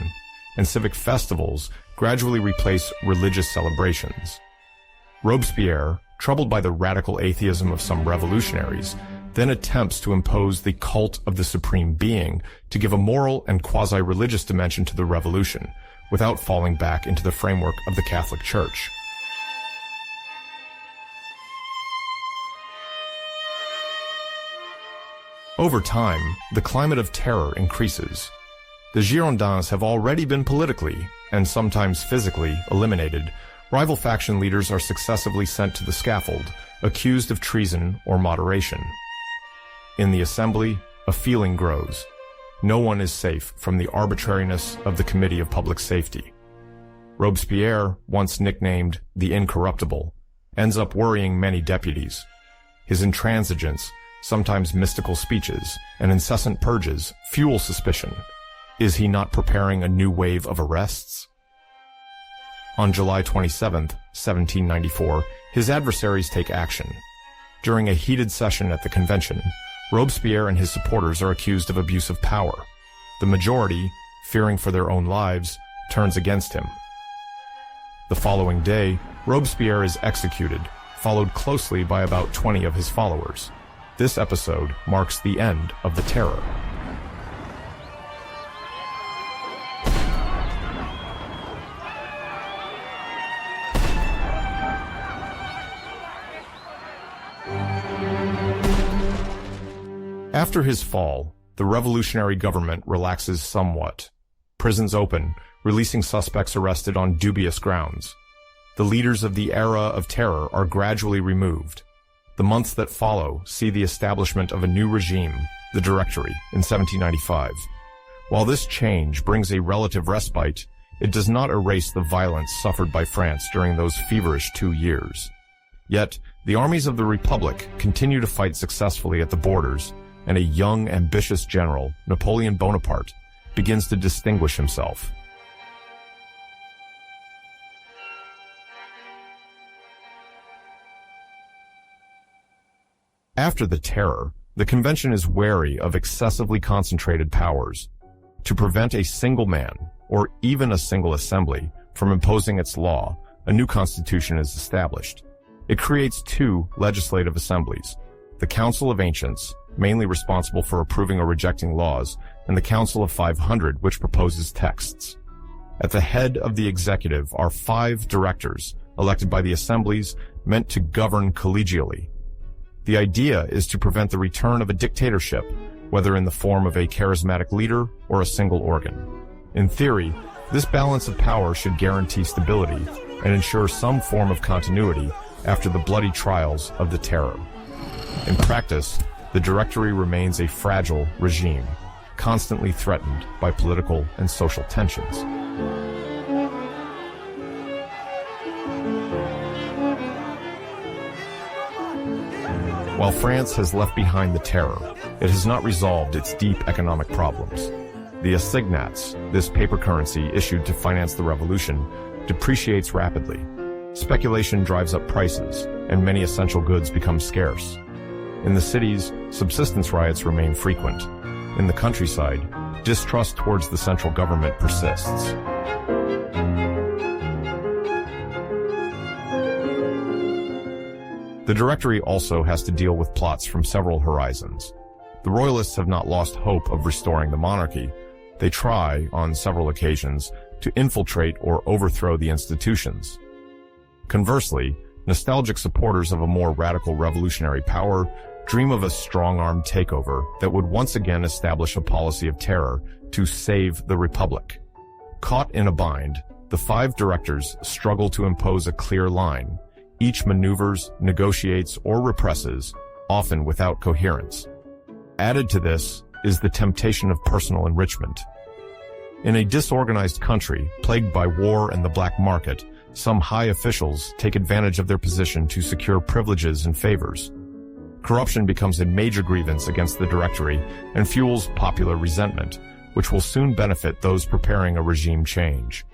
and civic festivals gradually replace religious celebrations. Robespierre, troubled by the radical atheism of some revolutionaries, then attempts to impose the cult of the supreme being to give a moral and quasi-religious dimension to the revolution, without falling back into the framework of the Catholic Church. Over time, the climate of terror increases. The Girondins have already been politically, and sometimes physically, eliminated. Rival faction leaders are successively sent to the scaffold, accused of treason or moderation. In the assembly, a feeling grows. No one is safe from the arbitrariness of the Committee of Public Safety. Robespierre, once nicknamed the Incorruptible, ends up worrying many deputies. His intransigence, sometimes mystical speeches, and incessant purges fuel suspicion. Is he not preparing a new wave of arrests? On July 27, 1794, his adversaries take action. During a heated session at the convention, Robespierre and his supporters are accused of abuse of power. The majority, fearing for their own lives, turns against him. The following day, Robespierre is executed, followed closely by about 20 of his followers. This episode marks the end of the Terror. After his fall, the revolutionary government relaxes somewhat. Prisons open, releasing suspects arrested on dubious grounds. The leaders of the era of terror are gradually removed. The months that follow see the establishment of a new regime, the Directory, in 1795. While this change brings a relative respite, it does not erase the violence suffered by France during those feverish 2 years. Yet, the armies of the Republic continue to fight successfully at the borders, and a young, ambitious general, Napoleon Bonaparte, begins to distinguish himself. After the Terror, the convention is wary of excessively concentrated powers. To prevent a single man, or even a single assembly, from imposing its law, a new constitution is established. It creates two legislative assemblies, the Council of Ancients, mainly responsible for approving or rejecting laws, and the Council of 500, which proposes texts. At the head of the executive are 5 directors, elected by the assemblies, meant to govern collegially. The idea is to prevent the return of a dictatorship, whether in the form of a charismatic leader or a single organ. In theory, this balance of power should guarantee stability and ensure some form of continuity after the bloody trials of the Terror. In practice, the Directory remains a fragile regime, constantly threatened by political and social tensions. While France has left behind the Terror, it has not resolved its deep economic problems. The assignats, this paper currency issued to finance the revolution, depreciates rapidly. Speculation drives up prices, and many essential goods become scarce. In the cities, subsistence riots remain frequent. In the countryside, distrust towards the central government persists. The Directory also has to deal with plots from several horizons. The Royalists have not lost hope of restoring the monarchy. They try, on several occasions, to infiltrate or overthrow the institutions. Conversely, nostalgic supporters of a more radical revolutionary power dream of a strong-armed takeover that would once again establish a policy of terror to save the Republic. Caught in a bind, the 5 directors struggle to impose a clear line. Each maneuvers, negotiates, or represses, often without coherence. Added to this is the temptation of personal enrichment. In a disorganized country, plagued by war and the black market, some high officials take advantage of their position to secure privileges and favors. Corruption becomes a major grievance against the Directory and fuels popular resentment, which will soon benefit those preparing a regime change.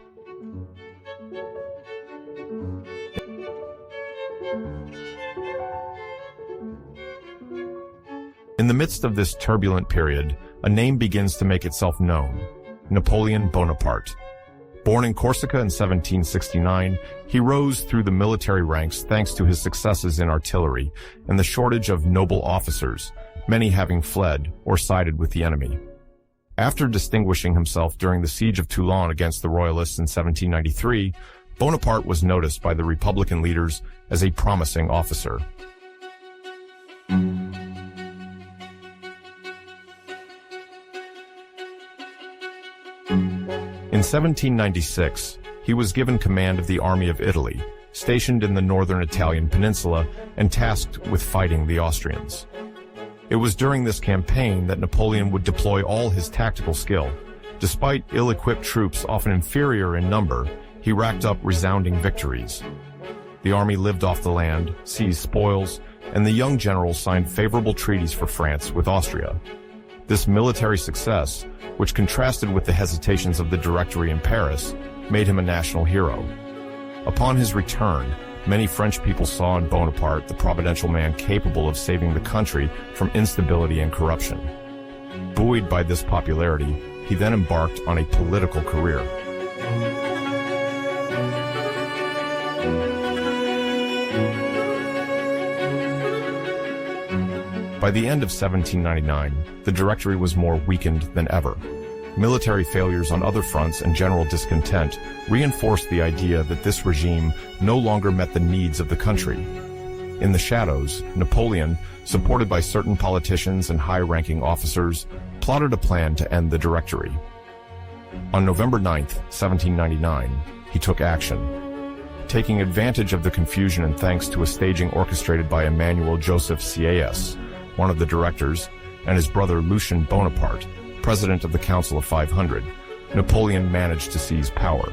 In the midst of this turbulent period, a name begins to make itself known: Napoleon Bonaparte. Born in Corsica in 1769, he rose through the military ranks thanks to his successes in artillery and the shortage of noble officers, many having fled or sided with the enemy. After distinguishing himself during the siege of Toulon against the Royalists in 1793, Bonaparte was noticed by the Republican leaders as a promising officer. In 1796, he was given command of the Army of Italy, stationed in the northern Italian peninsula and tasked with fighting the Austrians. It was during this campaign that Napoleon would deploy all his tactical skill. Despite ill-equipped troops often inferior in number, he racked up resounding victories. The army lived off the land, seized spoils, and the young general signed favorable treaties for France with Austria. This military success, which contrasted with the hesitations of the Directory in Paris, made him a national hero. Upon his return, many French people saw in Bonaparte the providential man capable of saving the country from instability and corruption. Buoyed by this popularity, he then embarked on a political career. By the end of 1799, the Directory was more weakened than ever. Military failures on other fronts and general discontent reinforced the idea that this regime no longer met the needs of the country. In the shadows, Napoleon, supported by certain politicians and high-ranking officers, plotted a plan to end the Directory. On November 9, 1799, he took action. Taking advantage of the confusion and thanks to a staging orchestrated by Emmanuel Joseph Sieyès, one of the directors, and his brother Lucien Bonaparte, president of the Council of 500, Napoleon managed to seize power.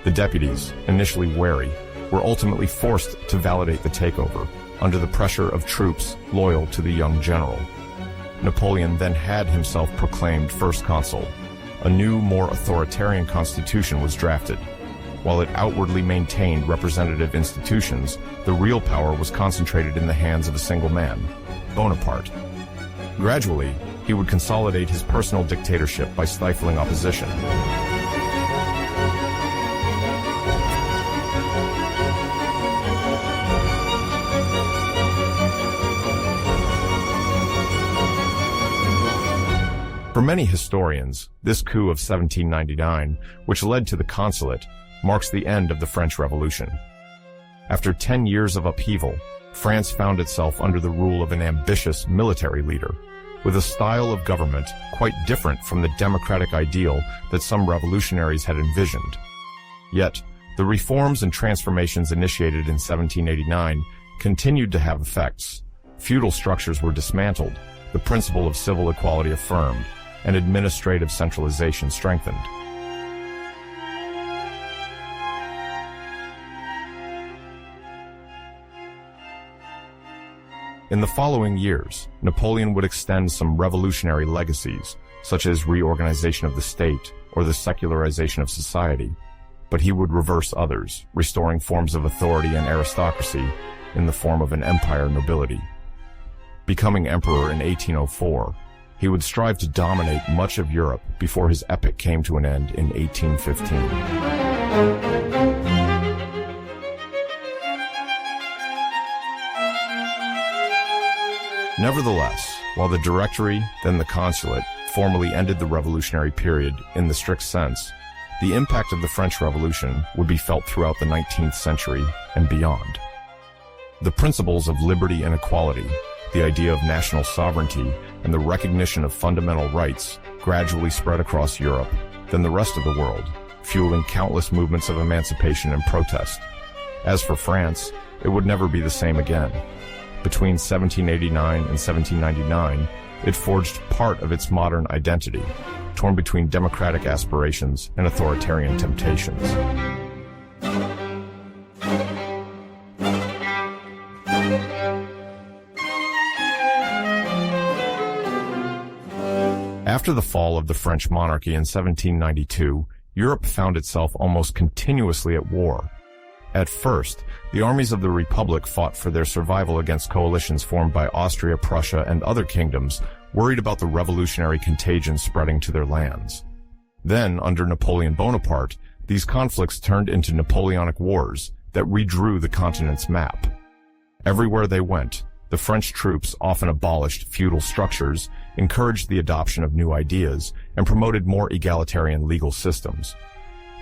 The deputies, initially wary, were ultimately forced to validate the takeover under the pressure of troops loyal to the young general. Napoleon then had himself proclaimed first consul. A new, more authoritarian constitution was drafted. While it outwardly maintained representative institutions, the real power was concentrated in the hands of a single man, Bonaparte. Gradually, he would consolidate his personal dictatorship by stifling opposition. For many historians, this coup of 1799, which led to the consulate, marks the end of the French Revolution. After 10 years of upheaval, France found itself under the rule of an ambitious military leader, with a style of government quite different from the democratic ideal that some revolutionaries had envisioned. Yet, the reforms and transformations initiated in 1789 continued to have effects. Feudal structures were dismantled, the principle of civil equality affirmed, and administrative centralization strengthened. In the following years, Napoleon would extend some revolutionary legacies, such as reorganization of the state or the secularization of society, but he would reverse others, restoring forms of authority and aristocracy in the form of an empire nobility. Becoming emperor in 1804, he would strive to dominate much of Europe before his epic came to an end in 1815. Nevertheless, while the Directory, then the Consulate, formally ended the revolutionary period in the strict sense, the impact of the French Revolution would be felt throughout the 19th century and beyond. The principles of liberty and equality, the idea of national sovereignty, and the recognition of fundamental rights gradually spread across Europe, then the rest of the world, fueling countless movements of emancipation and protest. As for France, it would never be the same again. Between 1789 and 1799, it forged part of its modern identity, torn between democratic aspirations and authoritarian temptations. After the fall of the French monarchy in 1792, Europe found itself almost continuously at war. At first, the armies of the Republic fought for their survival against coalitions formed by Austria, Prussia, and other kingdoms worried about the revolutionary contagion spreading to their lands. Then, under Napoleon Bonaparte, these conflicts turned into Napoleonic wars that redrew the continent's map. Everywhere they went, the French troops often abolished feudal structures, encouraged the adoption of new ideas, and promoted more egalitarian legal systems.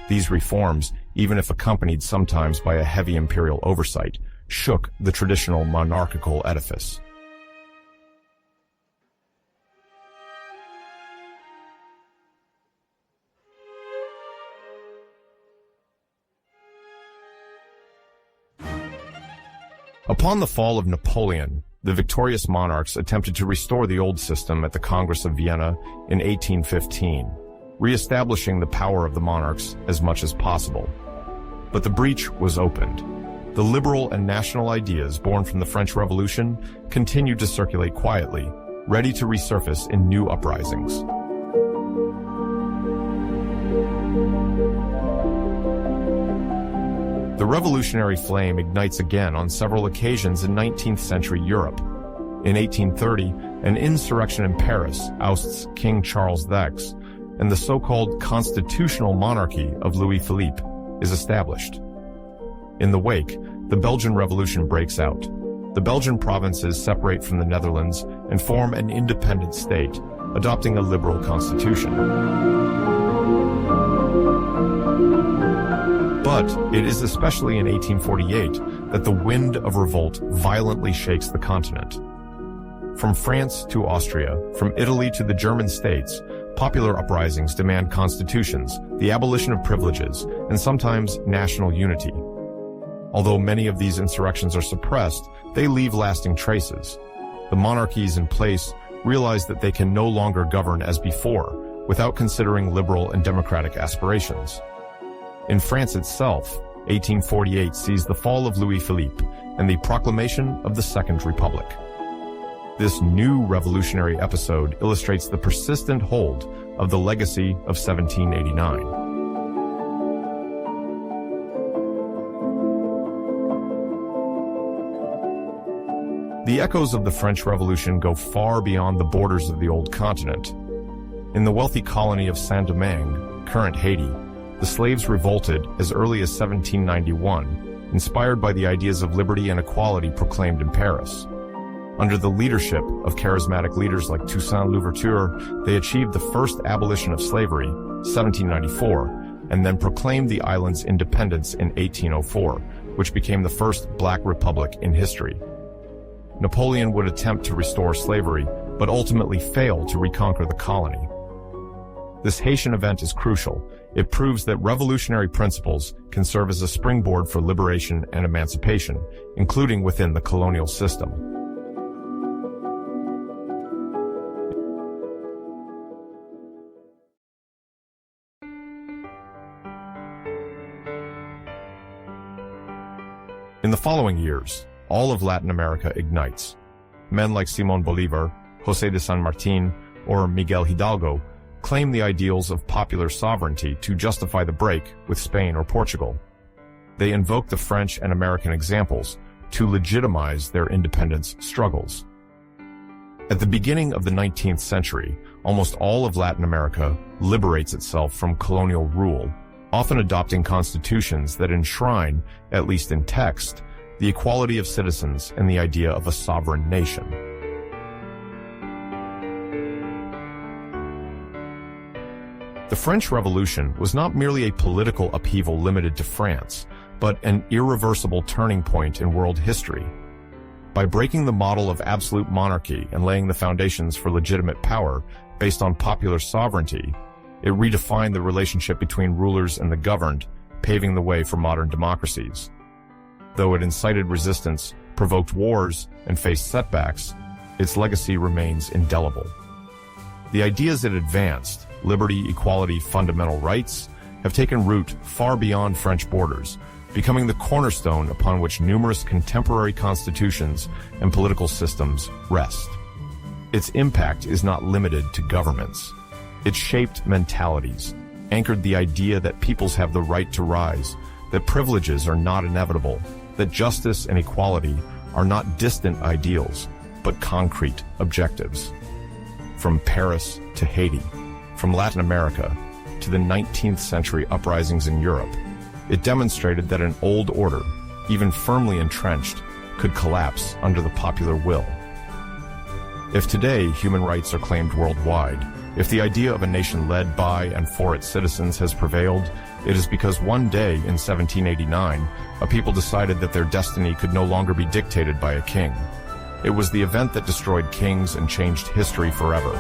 These reforms, even if accompanied sometimes by a heavy imperial oversight, shook the traditional monarchical edifice. Upon the fall of Napoleon, the victorious monarchs attempted to restore the old system at the Congress of Vienna in 1815, re-establishing the power of the monarchs as much as possible. But the breach was opened. The liberal and national ideas born from the French Revolution continued to circulate quietly, ready to resurface in new uprisings. The revolutionary flame ignites again on several occasions in 19th century Europe. In 1830, an insurrection in Paris ousts King Charles X, and the so-called constitutional monarchy of Louis Philippe is established. In the wake, the Belgian Revolution breaks out. The Belgian provinces separate from the Netherlands and form an independent state, adopting a liberal constitution. But it is especially in 1848 that the wind of revolt violently shakes the continent. From France to Austria, from Italy to the German states, popular uprisings demand constitutions, the abolition of privileges, and sometimes national unity. Although many of these insurrections are suppressed, they leave lasting traces. The monarchies in place realize that they can no longer govern as before, without considering liberal and democratic aspirations. In France itself, 1848 sees the fall of Louis Philippe and the proclamation of the Second Republic. This new revolutionary episode illustrates the persistent hold of the legacy of 1789. The The echoes of the French Revolution go far beyond the borders of the old continent. In the wealthy colony of Saint-Domingue, current Haiti, the slaves revolted as early as 1791, inspired by the ideas of liberty and equality proclaimed in Paris. Under the leadership of charismatic leaders like Toussaint Louverture, they achieved the first abolition of slavery, 1794, and then proclaimed the island's independence in 1804, which became the first black republic in history. Napoleon would attempt to restore slavery, but ultimately fail to reconquer the colony. This Haitian event is crucial. It proves that revolutionary principles can serve as a springboard for liberation and emancipation, including within the colonial system. In the following years, all of Latin America ignites. Men like Simón Bolívar, José de San Martín, or Miguel Hidalgo claim the ideals of popular sovereignty to justify the break with Spain or Portugal. They invoke the French and American examples to legitimize their independence struggles. At the beginning of the 19th century, almost all of Latin America liberates itself from colonial rule, often adopting constitutions that enshrine, at least in text, the equality of citizens and the idea of a sovereign nation. The French Revolution was not merely a political upheaval limited to France, but an irreversible turning point in world history. By breaking the model of absolute monarchy and laying the foundations for legitimate power based on popular sovereignty, it redefined the relationship between rulers and the governed, paving the way for modern democracies. Though it incited resistance, provoked wars, and faced setbacks, its legacy remains indelible. The ideas it advanced, liberty, equality, fundamental rights, have taken root far beyond French borders, becoming the cornerstone upon which numerous contemporary constitutions and political systems rest. Its impact is not limited to governments. It shaped mentalities, anchored the idea that peoples have the right to rise, that privileges are not inevitable, that justice and equality are not distant ideals, but concrete objectives. From Paris to Haiti, from Latin America to the 19th century uprisings in Europe, it demonstrated that an old order, even firmly entrenched, could collapse under the popular will. If today human rights are claimed worldwide, if the idea of a nation led by and for its citizens has prevailed, it is because one day in 1789, a people decided that their destiny could no longer be dictated by a king. It was the event that destroyed kings and changed history forever.